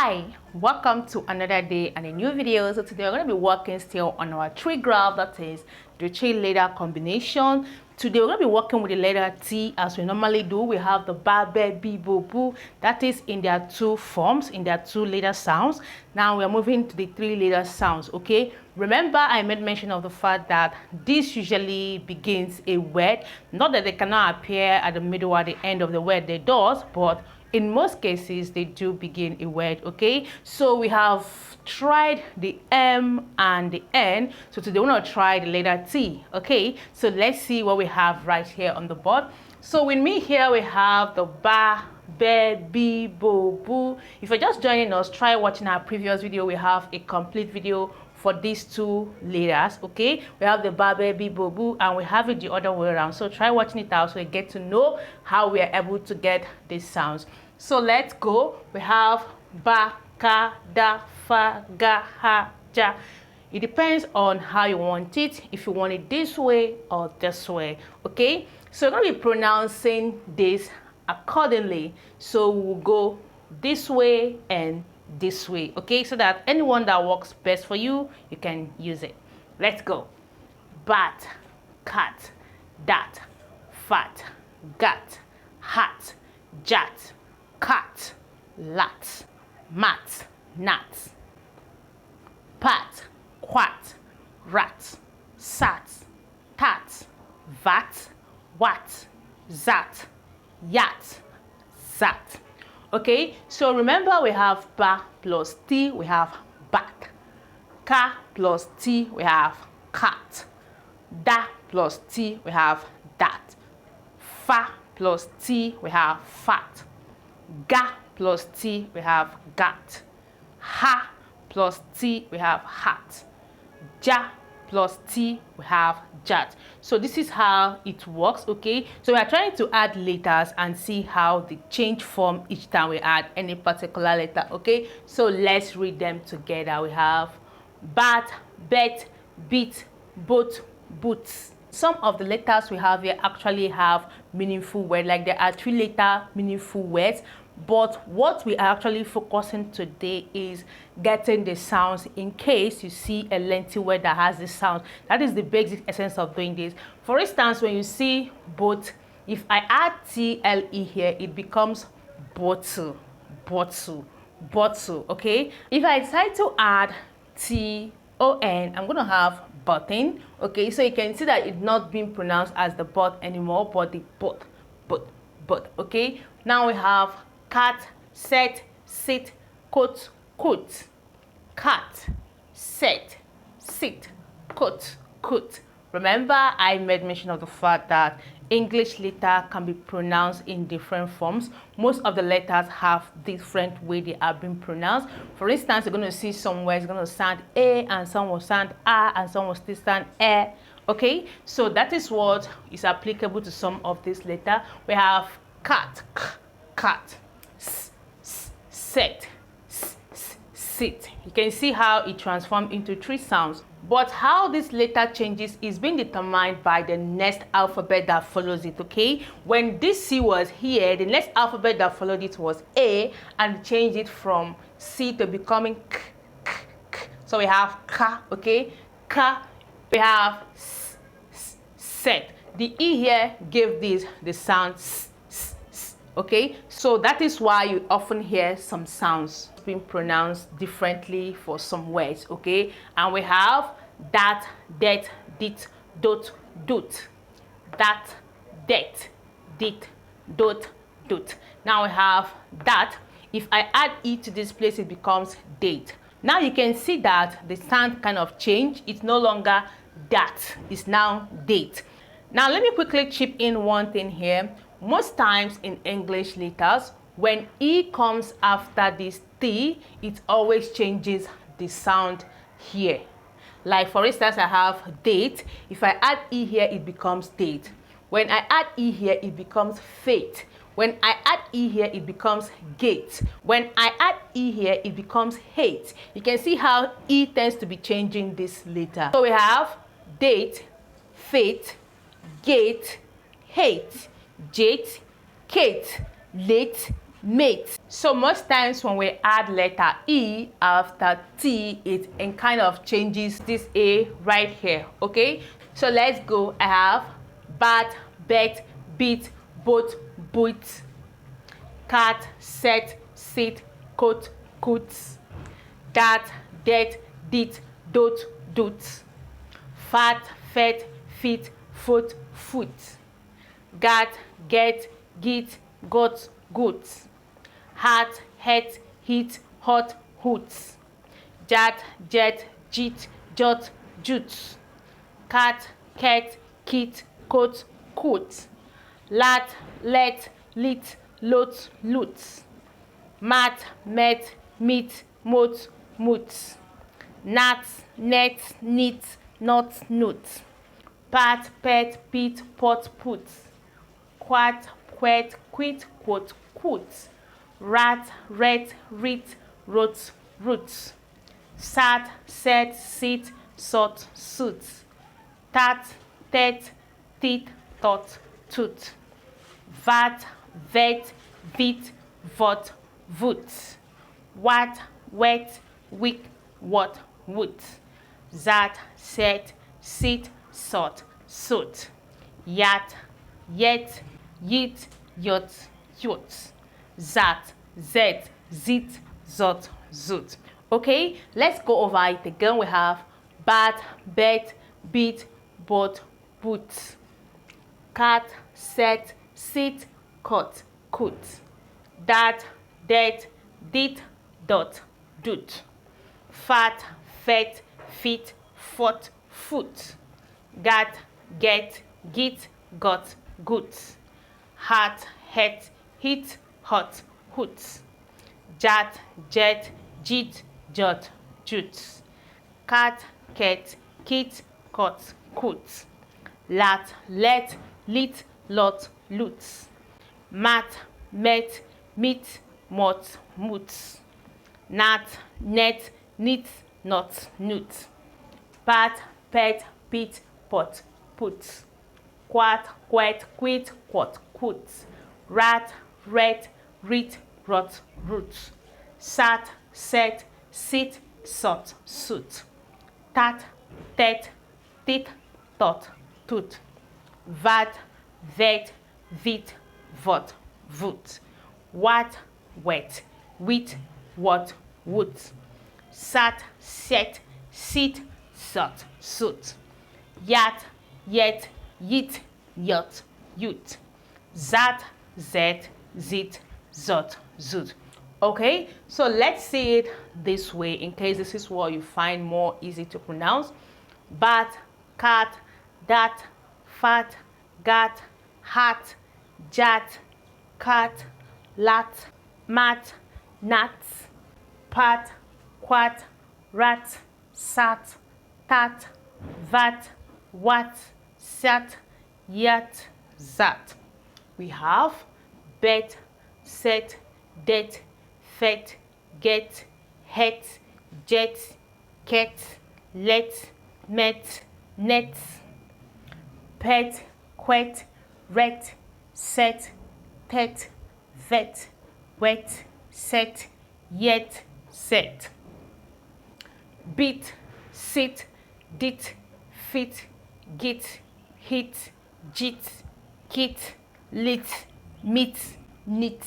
Hi, welcome to another day and a new video. So today we're going to be working still on our tree graph, that is the three letter combination. Today we're going to be working with the letter T as we normally do. We have the ba, be, bi, bo, boo. That is in their two forms, in their two letter sounds. Now we are moving to the three letter sounds, okay? Remember I made mention of the fact that this usually begins a word. Not that they cannot appear at the middle or the end of the word, they does, but in most cases, they do begin a word, okay? So we have tried the M and the N. So today we're going to try the letter T, okay? So let's see what we have right here on the board. So with me here, we have the ba, be, bi, bo, boo. If you're just joining us, try watching our previous video. We have a complete video for these two letters, okay? We have the ba, be, bi, bo, boo, and we have it the other way around. So try watching it out so you get to know how we are able to get these sounds. So let's go. We have ba, ka, da, fa, ga, ha, ja. It depends on how you want it, if you want it this way or this way, okay? So we're going to be pronouncing this accordingly. So we'll go this way and this way, okay? So that anyone that works best for you, you can use it. Let's go. Bat, cat, dat, fat, gat, hat, jat, cat, lat, mat, nat, pat, quat, rat, sat, tat, vat, wat, zat, yat, zat. Okay, so remember we have ba plus t, we have bat. Ka plus t, we have cat. Da plus t, we have dat. Fa plus t, we have fat. Ga plus t, we have gat. Ha plus t, we have hat. Ja plus t, we have jat. So this is how it works, okay? So we are trying to add letters and see how they change form each time we add any particular letter, okay? So let's read them together. We have bat, bet, beat, boat, boots. Some of the letters we have here actually have meaningful words, like there are 3-letter meaningful words. But what we are actually focusing today is getting the sounds in case you see a lengthy word that has this sound. That is the basic essence of doing this. For instance, when you see boat, if I add TLE here, it becomes bottle, bottle, bottle, okay? If I decide to add TON, I'm going to have button, okay? So you can see that it's not being pronounced as the but anymore, but the but, okay? Now we have cat, set, sit, coat, coat. Cat, set, sit, coat, coat. Remember, I made mention of the fact that English letter can be pronounced in different forms. Most of the letters have different way they are being pronounced. For instance, you're going to see some words going to sound A, and some will sound A, and some will still sound E. Okay, so that is what is applicable to some of these letters. We have cat, cat, set, sit. You can see how it transforms into 3 sounds. But how this letter changes is being determined by the next alphabet that follows it, okay? When this C was here, the next alphabet that followed it was A, and changed it from C to becoming K, K, K. So we have Ka, okay? Ka. We have set. The E here gave this the sound S, okay? So that is why you often hear some sounds being pronounced differently for some words, okay? And we have that, det, dit, dot, dot. That, det, dit, dot, dot. Now we have that. If I add E to this place, it becomes date. Now you can see that the sound kind of changed. It's no longer that, it's now date. Now let me quickly chip in one thing here. Most times in English letters, when E comes after this T, it always changes the sound here. Like for instance, I have date. If I add E here, it becomes date. When I add E here, it becomes fate. When I add E here, it becomes gate. When I add E here, it becomes hate. You can see how E tends to be changing this letter. So we have date, fate, gate, hate, jate, Kate, late, mate. So most times when we add letter E after T, it kind of changes this A right here, okay? So let's go. I have bat, bet, beat, boat, boot, cat, set, sit, coat, coats, dat, det, dit, dot, doot, fat, fet, fit, foot, foot, gat, get, git, got, goat, hat, het, hit, hot, hoots, jat, jet, jit, jot, jute, cat, cat, kit, coat, coat, lat, let, lit, lot, loot, mat, met, meet, mot, moot, nat, net, knit, not, note, pat, pet, pit, pot, put, quat, quet, quit, quote, quote, rat, ret, writ, wrote, root, sat, set, sit, sort, suit, tat, tet, tit, tot, toot, vat, vet, vit, vot, voot, wat, wet, wick, what, woot, zat, set, sit, sort, soot, yat, yet, yit, yot, yot, zat, zet, zit, zot, zoot. Okay, let's go over it again. We have bat, bet, beat, bot, boot, cat, set, sit, cut, coot, dat, det, dit, dot, doot, fat, fet, fit, fot, foot, gat, get, git, got, goot, hat, het, hit, hot, hoot, jat, jet, jit, jot, jute, cat, cat, kit, cot, coot, lat, let, lit, lot, loot, mat, met, meet, mot, moot, nat, net, knit, not, newt, pat, pet, pit, pot, put, quat, quet, quit, quat, quote, rat, ret, writ, rot, root, sat, set, sit, sot, suit, tat, tet, tit, tot, toot, vat, vet, vit, vot, voot, wat, wet, wit, what, woot, sat, set, sit, sot, soot, yat, yet, yit, yot, yut, zat, zet, zit, zot, zoot. Okay, so let's say it this way in case this is what you find more easy to pronounce. Bat, cat, dat, fat, gat, hat, jat, cat, lat, mat, nat, pat, quat, rat, sat, tat, vat, wat, sat, yat, zat. We have bet, set, det, fet, get, het, jet, ket, let, met, net, pet, quet, ret, set, tet, vet, wet, set, yet, set, bit, sit, dit, fit, git, hit, jit, kit, lit, mit, knit,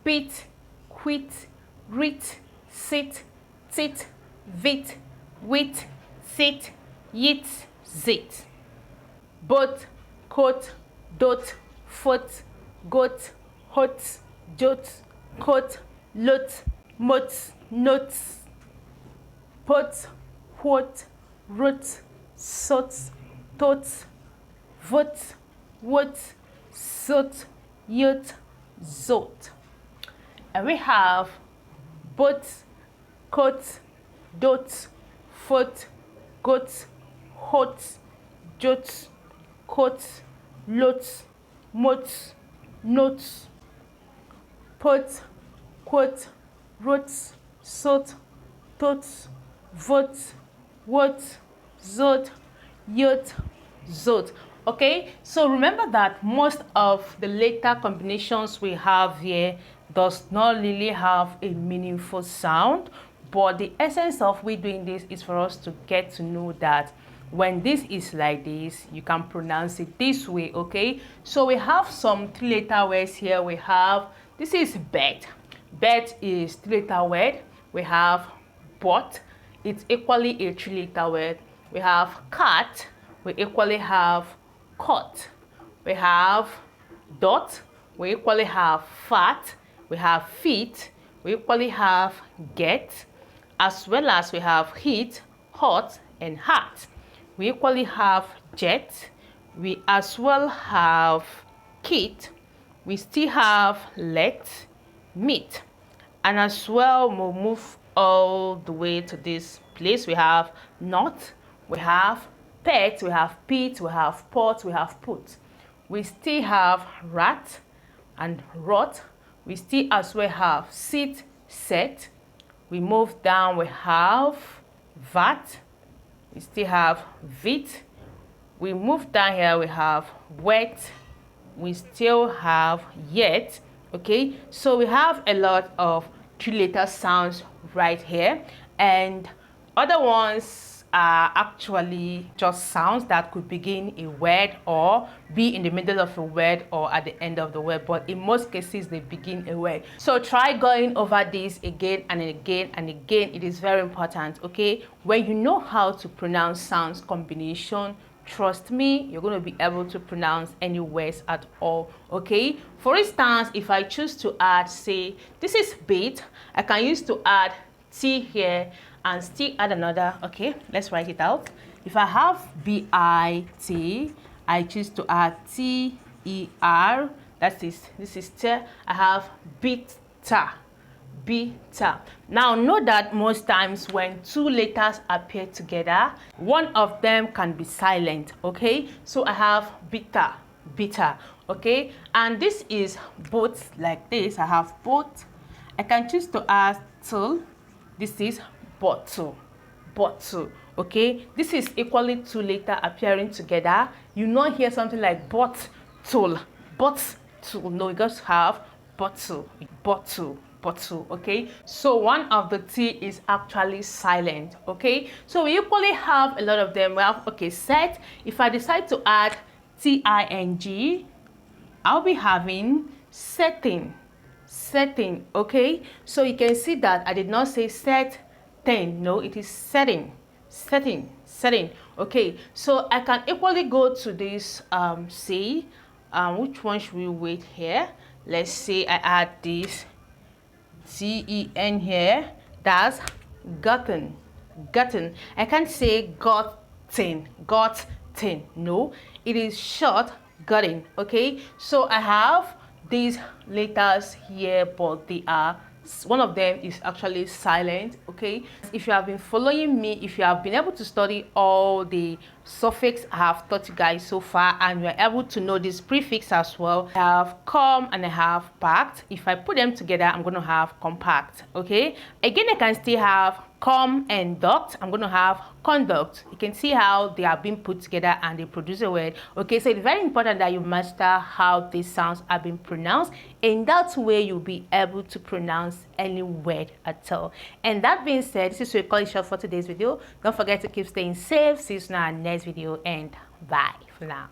pit, quit, writ, sit, tit, vit, wit, sit, yit, zit, bot, coat, dot, foot, goat, hot, jot, coat, lot, mot, not, pot, quote, root, sot, tot, vote, what, sot, yot, zot. And we have bot, coat, dot, foot, goat, hot, jot, coat, lot, mot, not, pot, quote, wrote, sot, tot, vote, what, zot, yot, zot. Okay, so remember that most of the letter combinations we have here, does not really have a meaningful sound, but the essence of we doing this is for us to get to know that when this is like this, you can pronounce it this way. Okay, so we have some 3-letter words here. We have, this is bed. Bed is 3-letter word. We have but, it's equally a 3-letter word. We have cat, we equally have cut. We have dot, we equally have fat. We have feet, we equally have get, as well as we have heat, hot, and hat. We equally have jet. We as well have kit. We still have let, meet. And as well, we'll move all the way to this place. We have not, we have pet, we have pit, we have pot, we have put. We still have rat and rot. We still as well have sit, set. We move down, we have vat. We still have vit. We move down here, we have wet. We still have yet. Okay, so we have a lot of 3-letter sounds right here, and other ones are actually just sounds that could begin a word or be in the middle of a word or at the end of the word, but in most cases they begin a word. So try going over this again and again and again. It is very important. Okay, when you know how to pronounce sounds combination, trust me, you're going to be able to pronounce any words at all. Okay, for instance, if I choose to add, say this is bit, I can use to add t here and still add another. Okay, let's write it out. If I have bit, I choose to add ter, that is, this is t. I have bita, beta. Now know that most times when 2 letters appear together, one of them can be silent. Okay, so I have beta, beta. Okay, and this is both like this. I have both. I can choose to add till. This is bottle, bottle. Okay, this is equally 2 letters appearing together. You not hear something like bottle, bottle. No, you just have bottle, bottle, bottle. Okay, so one of the T is actually silent. Okay, so we equally have a lot of them. We have, okay, set. If I decide to add ting, I'll be having setting, setting. Okay, so you can see that I did not say set 10. No, it is setting, setting, setting. Okay, so I can equally go to this say, which one should we wait here? Let's say I add this ten here. That's gotten, gotten. I can't say gotten, gotten. No, it is short, gotten. Okay, so I have these letters here, but they are, one of them is actually silent. Okay, if you have been following me, if you have been able to study all the suffix I have taught you guys so far, and you're able to know this prefix as well, I have come and I have packed. If I put them together, I'm going to have compact. Okay, again, I can still have come and duct. I'm going to have conduct. You can see how they are being put together and they produce a word. Okay, so it's very important that you master how these sounds are being pronounced, and that way you'll be able to pronounce any word at all. And that being said, this is your call it short for today's video. Don't forget to keep staying safe. See you in our next video, and bye for now.